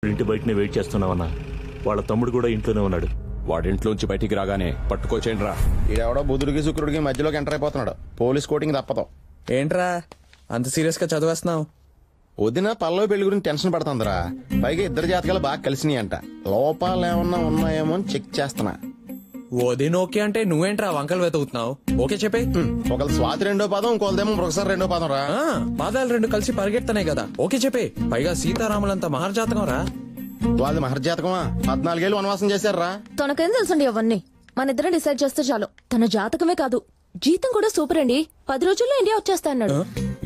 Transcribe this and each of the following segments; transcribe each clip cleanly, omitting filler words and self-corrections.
ఇంటి బయటనే వెయిట్ చేస్తున్నావన్నా. వాళ్ళ తమ్ముడు కూడా ఇంట్లోనే ఉన్నాడు. వాడింట్లోంచి బయటికి రాగానే పట్టుకోచేయండి రా. ఈడెవడో బుధుడికి శుక్రుడికి మధ్యలోకి ఎంటర్ అయిపోతున్నాడు. పోలీస్ కోటింగ్ తప్పదు. ఏంట్రా అంత సీరియస్ గా చదివేస్తున్నావు? వదిన పల్లవి పెళ్లి గురించి టెన్షన్ పడుతుందిరా. పైగా ఇద్దరు జాతకాలు బాగా కలిసినాయి అంట. లోపాలు ఏమన్నా ఉన్నాయేమో అని చెక్ చేస్తున్నా. ఓదిన్ ఓకే అంటే నువ్వేంట్రా వంకలు వెతుకుతున్నావు? ఓకే చెప్పే. ఒకళ్ళు స్వాతి రెండో పదం, ఇంకోదేమో మృగసారి రెండో పదం రా. పాదాలు రెండు కలిసి పరిగెడుతున్నాయి కదా. ఓకే చెప్పే. పైగా సీతారాములంతా మహర్జాతకం రా. వాళ్ళది మహర్జాతకమా? 14 ఏళ్ళు వనవాసం చేశారా? తనకేం తెలుసండి అవన్నీ. మన ఇద్దరం డిసైడ్ చేస్తే చాలు. తన జాతకమే కాదు, జీతం కూడా సూపర్ అండి. 10 రోజుల్లో ఇండియా వచ్చేస్తా అన్నాడు.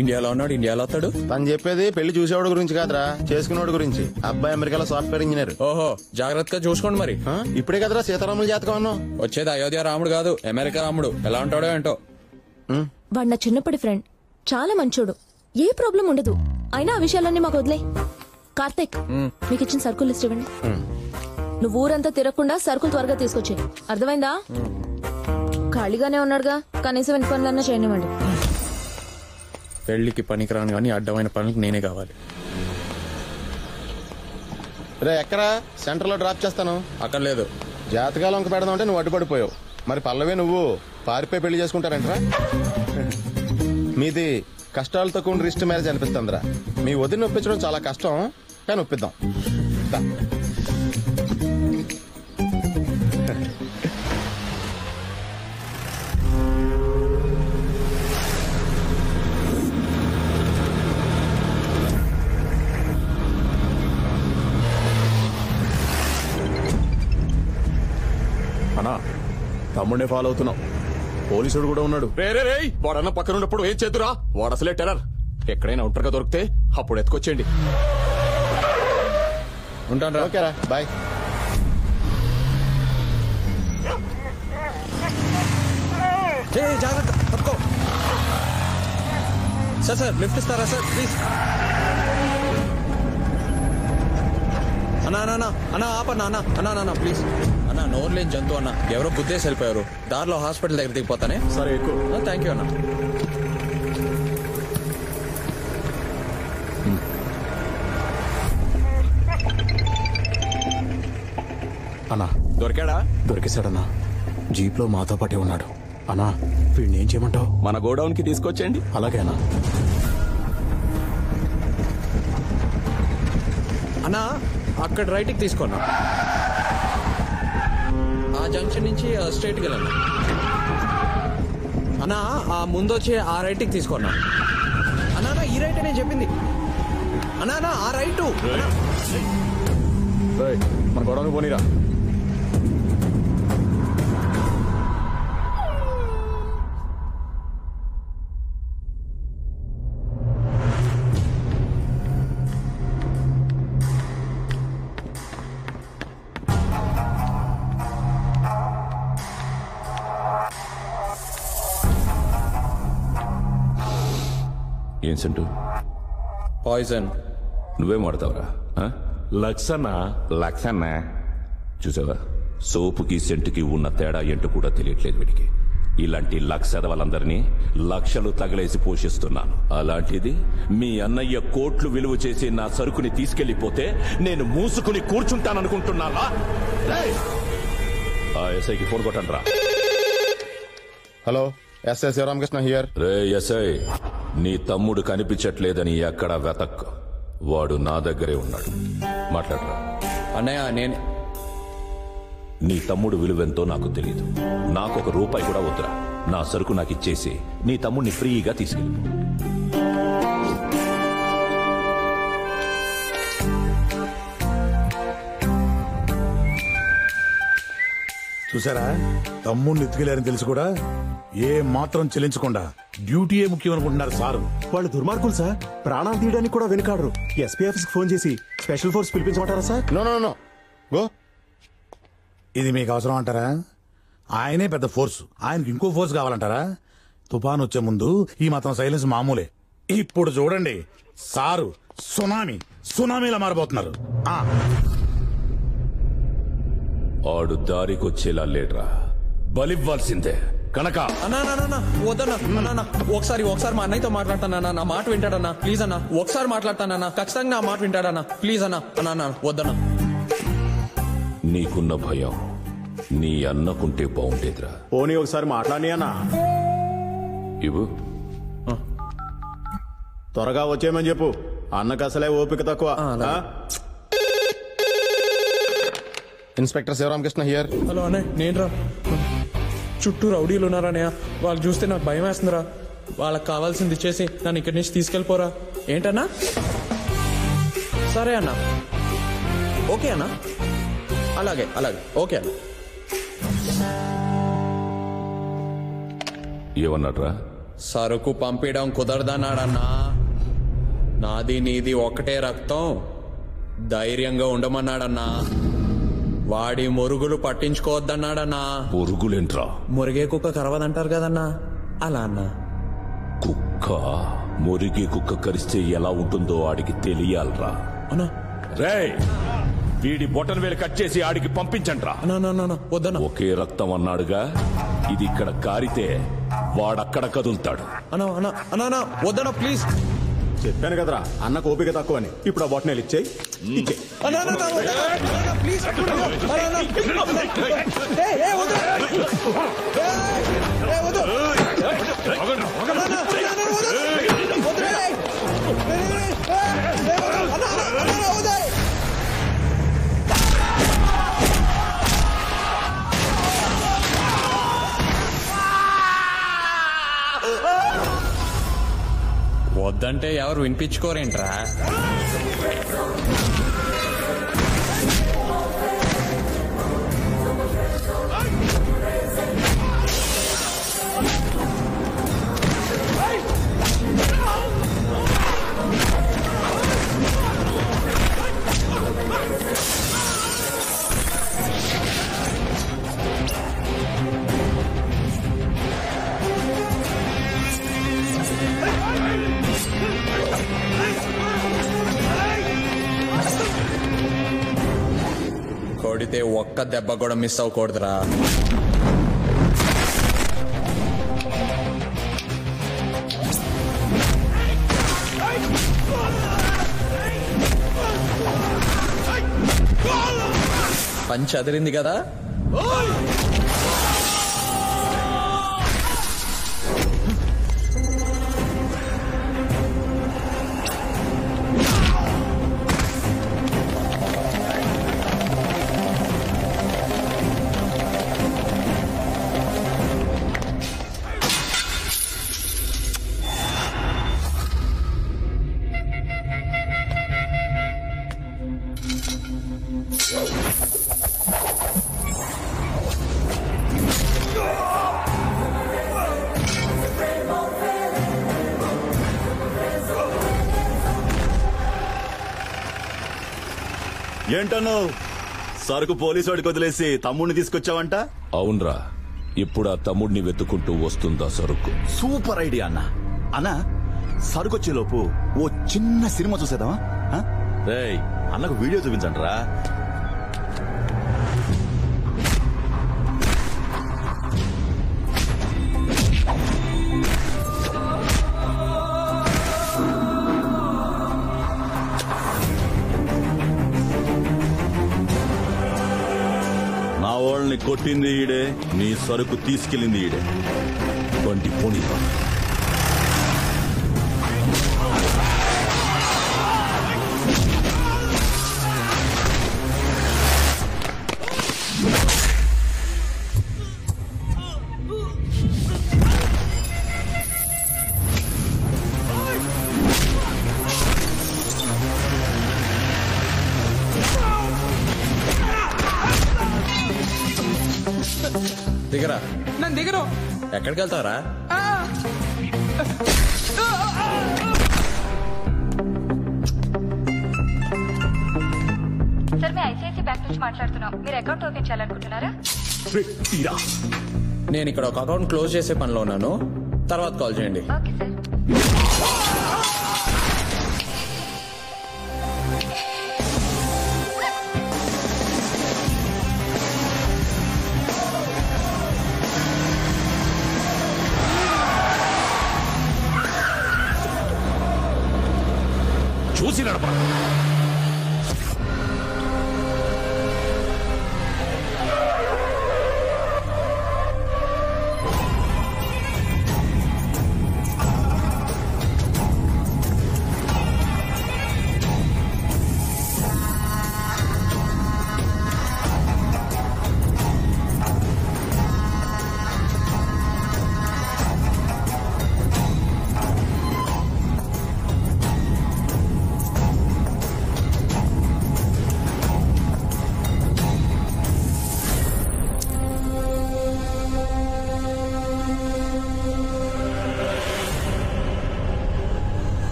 ఇండియాలో ఉన్నాడు, ఇండియాలో వస్తాడు. తను చెప్పేది పెళ్లి చూసేవాడు గురించి కాదురా, చేసుకునేవాడు గురించి. అబ్బాయి అమెరికాలో సాఫ్ట్వేర్ ఇంజనీర్. ఓహో, జాగ్రత్తగా చూసుకోండి మరి. ఇప్పుడే కదరా సీతారాముల జాతకం అన్నావు. వచ్చేది అయోధ్య రాముడు కాదు, అమెరికా రాముడు. ఎలా ఉంటాడో ఏంటో. వాడు నా చిన్నప్పటి ఫ్రెండ్, చాలా మంచోడు, ఏ ప్రాబ్లం ఉండదు. అయినా ఆ విషయాలన్నీ మాకు వదిలే. కార్తీక్, మీకు ఇచ్చిన సరుకులు లిస్ట్ ఇవ్వండి. నువ్వు ఊరంతా తిరగకుండా సరుకులు త్వరగా తీసుకొచ్చే. అర్థమైందా? ఖాళీగానే ఉన్నాడుగా, కనీసం ఇంటి పనులన్నా చేయనివ్వండి. పెళ్లికి పనికిరాను కానీ అడ్డమైన పనులకు నేనే కావాలి. రే ఎక్కరా? సెంటర్ లో డ్రాప్ చేస్తాను. అక్కడ లేదు. జాతకాలు వంక పెడదాం అంటే నువ్వు అడ్డుపడిపోయావు. మరి పల్లవే నువ్వు పారిపోయి పెళ్లి చేసుకుంటారంటరా? మీది కష్టాలతో కూడిన రిస్ట్ మ్యారేజ్ అనిపిస్తుందిరా. మీ వదిన ఒప్పించడం చాలా కష్టం, కానీ ఒప్పిద్దాం. అన్నా, తమ్ముడే ఫాలో అవుతున్నాం. పోలీసుడు కూడా ఉన్నాడు. రే వాడన్న పక్కన ఉన్నప్పుడు ఏం చేతురా? వాడు అసలే టెర్రర్. ఎక్కడైనా ఒంటరిగా దొరికితే అప్పుడు ఎత్తుకొచ్చేయండి. ఉంటాను. ఓకేరా, బాయ్. జాగ్రత్త, తప్పుకో. సార్ లిఫ్ట్ ఇస్తారా సార్ ప్లీజ్? అన్నా ఆపన్నా అన్నా ప్లీజ్ అన్నా. నోరు లేని జంతువు అన్న, ఎవరో గుద్దేసి వెళ్ళిపోయారు. దారిలో హాస్పిటల్ దగ్గర దిగిపోతానే. సరే ఎక్కువ. థ్యాంక్ యూ అన్నా. అన్నా దొరికాడా? దొరికేశాడన్నా. జీప్ లో మాతో పాటే ఉన్నాడు. అన్నా వీడిని ఏం చేయమంటావు? మన గోడౌన్ కి తీసుకొచ్చేయండి. అలాగే అన్నా. అన్నా అక్కడ రైట్ కి తీసుకున్నా. ఆ జంక్షన్ నుంచి స్ట్రైట్ కి వెళ్ళన్నా. అన్నా ఆ ముందు వచ్చి ఆ రైట్ కి తీసుకున్నా. అన్నా ఈ రైట్ నేను చెప్పింది. అన్నా ఆ రైట్. మన గోడౌన్ పోనీరా. ఏం సెంటు? పాయిజన్. నువ్వేం వాడతావురా? లక్సన్నా. లక్సన్నా చూసావా? సోపుకి సెంటుకి ఉన్న తేడా ఏంటో కూడా తెలియట్లేదు వీడికి. ఇలాంటి లక్షదవలందరినీ లక్షలు తగలేసి పోషిస్తున్నాను. అలాంటిది మీ అన్నయ్య కోట్లు విలువ చేసి నా సరుకుని తీసుకెళ్లిపోతే నేను మూసుకుని కూర్చుంటాననుకుంటున్నావా? ఆ ఎస్ఐకి ఫోన్ కొట్టండి రా. Hello, SI Sivaramakrishna here. Ray SI, నీ తమ్ముడు కనిపించట్లేదని ఎక్కడా వెతక్. వాడు నా దగ్గరే ఉన్నాడు. మాట్లాడరా. అన్నయ్య నేను. నీ తమ్ముడు విలువెంతో నాకు తెలీదు. నాకొక రూపాయి కూడా వద్దురా. నా సరుకు నాకు ఇచ్చేసి నీ తమ్ముడిని ఫ్రీగా తీసుకెళ్ళిపో. చూసారా, తమ్ముడిని ఎత్తుకెళ్లారని తెలిసి కూడా ఏ మాత్రం చెల్లించకుండా డ్యూటీయే ముఖ్యం అనుకుంటున్నారు సారు. వాళ్ళు దుర్మార్గులు సార్. ప్రాణాలు తీయడానికి కూడా వెనుకాడరు. ఎస్పీ ఆఫీస్ కి ఫోన్ చేసి స్పెషల్ ఫోర్స్ పిలిపించమంటారా సార్? No go. ఇది మీకు అవసరం అంటారా? ఆయనే పెద్ద ఫోర్స్, ఆయనకి ఇంకో ఫోర్స్ కావాలంటారా? తుఫాన్ వచ్చే ముందు ఈ మాత్రం సైలెన్స్ మామూలే. ఇప్పుడు చూడండి, సారు సునామీలా మారబోతున్నారు. ఆడు దారికొచ్చేలా లేడ్రా, బలివ్వాల్సిందే. కనక అన్నా వద్దన్నా ఒకసారి మా అన్నయ్యతో మాట్లాడతానన్నా, నా మాట వింటాడన్నా ప్లీజ్ అన్నా. ఒకసారి మాట్లాడతానన్నా, ఖచ్చితంగా నా మాట వింటాడన్నా ప్లీజ్ అన్నా. వద్దన్నా. నీకున్న భయం నీ అన్నకుంటే బాగుంటేదిరా. పోనీ ఒకసారి మాట్లాడి అన్నా. ఇవ్వు. త్వరగా వచ్చేయమని చెప్పు, అన్నకు అసలే ఓపిక తక్కువ. Inspector Sivaramakrishna here. హలో అన్నయ్య, నేనురా. చుట్టూ రౌడీలు ఉన్నారనయ్య, వాళ్ళు చూస్తే నాకు భయం వేస్తుందిరా. వాళ్ళకి కావాల్సింది ఇచ్చేసి నన్ను ఇక్కడి నుంచి తీసుకెళ్ళిపోరా. ఏంటన్నా? సరే అన్నా, ఓకే అన్నా, అలాగే ఓకే అన్నా. ఏమన్నాడ్రా? సరుకు పంపించడం కుదరదన్నాడన్నా. నాది నీది ఒకటే రక్తం, ధైర్యంగా ఉండమన్నాడన్నా. వాడి మురుగులు పట్టించుకోవద్దన్నాడన్నా. మురుగులేంట్రా? మురిగే కుక్క కరవదంటారు కదన్నా, అలా అన్నా. కుక్క మురిగి కుక్క కరిస్తే ఎలా ఉంటుందో ఆడికి తెలియాలరా. అన్నా రేయ్, వీడి బొటన్ వేలు కట్ చేసి ఆడికి పంపించండ్రా. వద్దన్నా. ఒకే రక్తం అన్నాడుగా, ఇది ఇక్కడ కారితే వాడక్కడ కదులుతాడు. అన్నా వద్దన్నా ప్లీజ్. చెప్పాను కదరా అన్నకు ఓపిక తక్కువ అని. ఇప్పుడు ఆ బాటిల్ ఇచ్చేయి. వద్దంటే ఎవరు వినిపించుకోరేంట్రా? కొడితే ఒక్క దెబ్బ కూడా మిస్ అవ్వకూడదురా. పంచ్ అదిరింది కదా. ఏంటను సరుకు పోలీసు వాడికి వదిలేసి తమ్ముడిని తీసుకొచ్చావంట? అవునరా, ఇప్పుడు ఆ తమ్ముడిని వెతుకుంటూ వస్తుందా సరుకు. సూపర్ ఐడియా అన్న. అన్నా, సరుకొచ్చేలోపు ఓ చిన్న సినిమా చూసేద్దామా? రేయ్, అన్నకు వీడియో చూపించండి రా. నా వాళ్ళని కొట్టింది ఈడే, నీ సరుకు తీసుకెళ్ళింది ఈడే. బండి పోనీ. దిగరా. నన్ను దిగరు. ఎక్కడికి వెళ్తావరా? సార్, మీ ఐసిఐసి బ్యాంక్ నుంచి మాట్లాడుతున్నాం. మీరు అకౌంట్ ఓపెన్ చేయాలనుకుంటున్నారా? నేను ఇక్కడ ఒక అకౌంట్ క్లోజ్ చేసే పనిలో ఉన్నాను, తర్వాత కాల్ చేయండి. Okay sir. చూసి నడపాలి.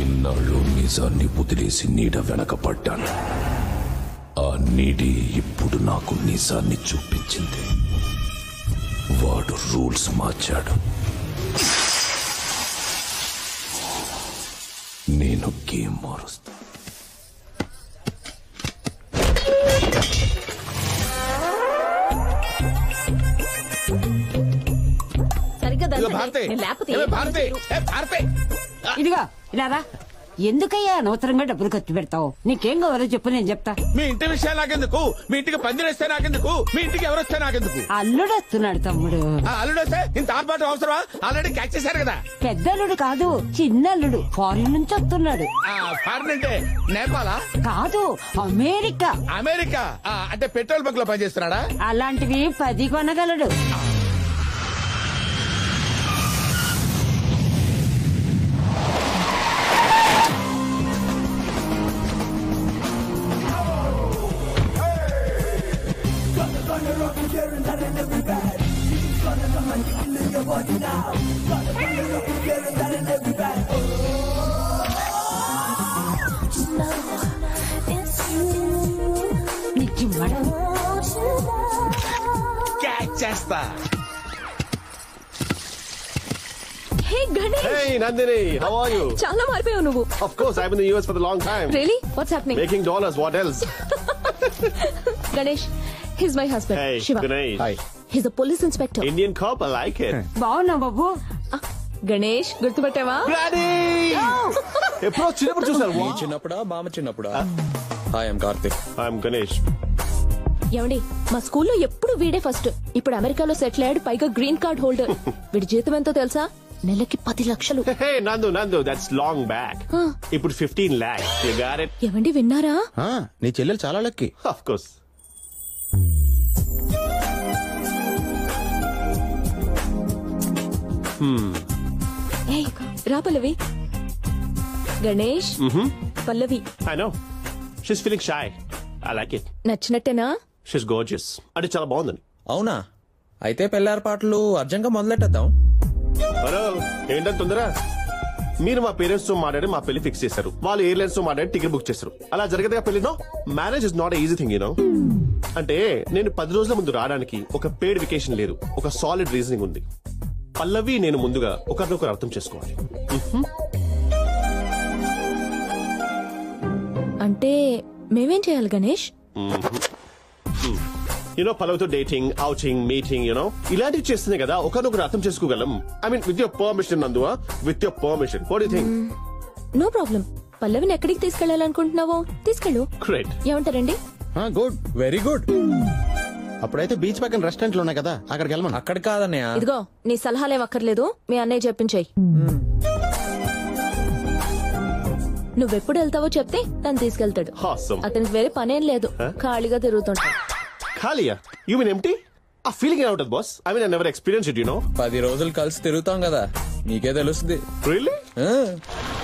ఇన్నాళ్ళు నిజాన్ని వదిలేసి నీడ వెనకపడ్డాను. ఆ నీడే ఇప్పుడు నాకు నిజాన్ని చూపించింది. వాడు రూల్స్ మార్చాడు. నేను గేమ్ మారుస్తా. సరిగ్గా ఇదిగా ఇలా ఎందుకయ్యా అనవసరంగా డబ్బులు ఖర్చు పెడతావు? నీకేం కావాలో చెప్పు, నేను చెప్తా. మీ ఇంటి విషయాలు నాకెందుకు? మీ ఇంటికి పందిరేస్తే నాకెందుకు? మీ ఇంటికి ఎవరొస్తే నాకెందుకు? అల్లుడు వస్తున్నాడు తమ్ముడు. అల్లుడు వస్తే ఇంత ఆర్పాటు అవసరమా? ఆల్రెడీ క్యాచ్ చేశారు కదా. పెద్ద అల్లుడు కాదు, చిన్న అల్లుడు. ఫారిన్ నుంచి వస్తున్నాడు. ఫారిన్ అంటే నేపాలా? కాదు, అమెరికా. అమెరికా అంటే పెట్రోల్ బంక్ లో పనిచేస్తున్నాడా? అలాంటివి 10 కొనగలడు. చేస్తా. హే Ganesh. Hey Nandini, how are you? చాలా మారిపోయావు నువ్వు. Of course, I've been in the US for a long time. Really? What's happening? Making dollars, what else? Ganesh, he's my husband. Hey, Shiva. Ganesh. Hi. He's a police inspector. Indian cop, I like it. బావున్నా బాబు. గణేష్ గుర్తుపట్టావా? ఎప్పుడో చిన్నప్పుడు చూసారు. చిన్నప్పుడా బామ్మ చిన్నప్పుడా? Hi I'm Karthik. I'm Ganesh. ఏమండి, మా స్కూల్లో ఎప్పుడు వీడే ఫస్ట్. ఇప్పుడు అమెరికాలో సెటిల్ అయ్యాడు, పైగా గ్రీన్ కార్డ్ హోల్డర్. వీడి జీతం ఎంతో తెలుసా? నెలకి 10 లక్షలు. Hey Nandu, that's long back. ఇప్పుడు 15 lakhs. You got it? ఏమండి విన్నారా? నీ చెల్లెలు చాలా లక్కీ. Of course. ఏయ్, రా పల్లవి. గణేష్, పల్లవి. I know. She's feeling shy. I like it. నచ్చినట్టేనా? She's gorgeous. అంటే చాలా బాగుందని. అవునా? అయితే పెళ్లారి పాటలు అర్జెంట్ గా మొదలెట్టేద్దాం. హలో, ఏంటంత తొందర? మీరు మా పేరెంట్స్ తో మాట్లాడి మా పెళ్లి ఫిక్స్ చేశారు. వాళ్ళు ఎయిర్లైన్స్ తో మాట్లాడి టికెట్ బుక్ చేశారు. అలా జరగదుగా పెళ్లినో. Marriage is not easy thing, you know. అంటే నేను 10 రోజుల ముందు రావడానికి ఒక పెయిడ్ వెకేషన్ లేదు, ఒక సాలిడ్ రీజనింగ్ ఉంది. పల్లవి నేను ముందుగా ఒకరినొకరు అర్థం చేసుకోవాలి. అంటే మేమేం చేయాలి గణేష్? యూనో, పల్లవితో డేటింగ్, అవుటింగ్, మీటింగ్, యూనో ఇలాంటివి చేస్తేనే కదా ఒకరినొకరు అర్థం చేసుకోగలం. I mean with your permission నందువా, with your permission. What do you think? No problem. పల్లవిని ఎక్కడికి తీసుకెళ్లాలనుకుంటున్నావో తీసుకెళ్ళు. గ్రేట్. ఏమంటారండి? Good, very good. అప్పుడైతే బీచ్ పక్కన రెస్టారెంట్లు ఉన్నాయి కదా, అక్కడికి వెళ్ళమను. అక్కడ కాదన్నయ్య. ఇదిగో నీ సలహాలేం అక్కర్లేదు, మీ అన్నయ్య చెప్పించాయి. నువ్వెప్పుడు వెళ్తావో చెప్తే తను తీసుకెళ్తాడు. అతనికి వేరే పనేం లేదు, ఖాళీగా తిరుగుతుంటాడు. ఖాళీయా? You mean empty? ఆ ఫీలింగ్ ఎలా ఉంటుంది boss? I mean I never experience it, you know. 10 రోజులు కలిసి తిరుగుతాం కదా, నీకే తెలుస్తుంది. రియల్లీ?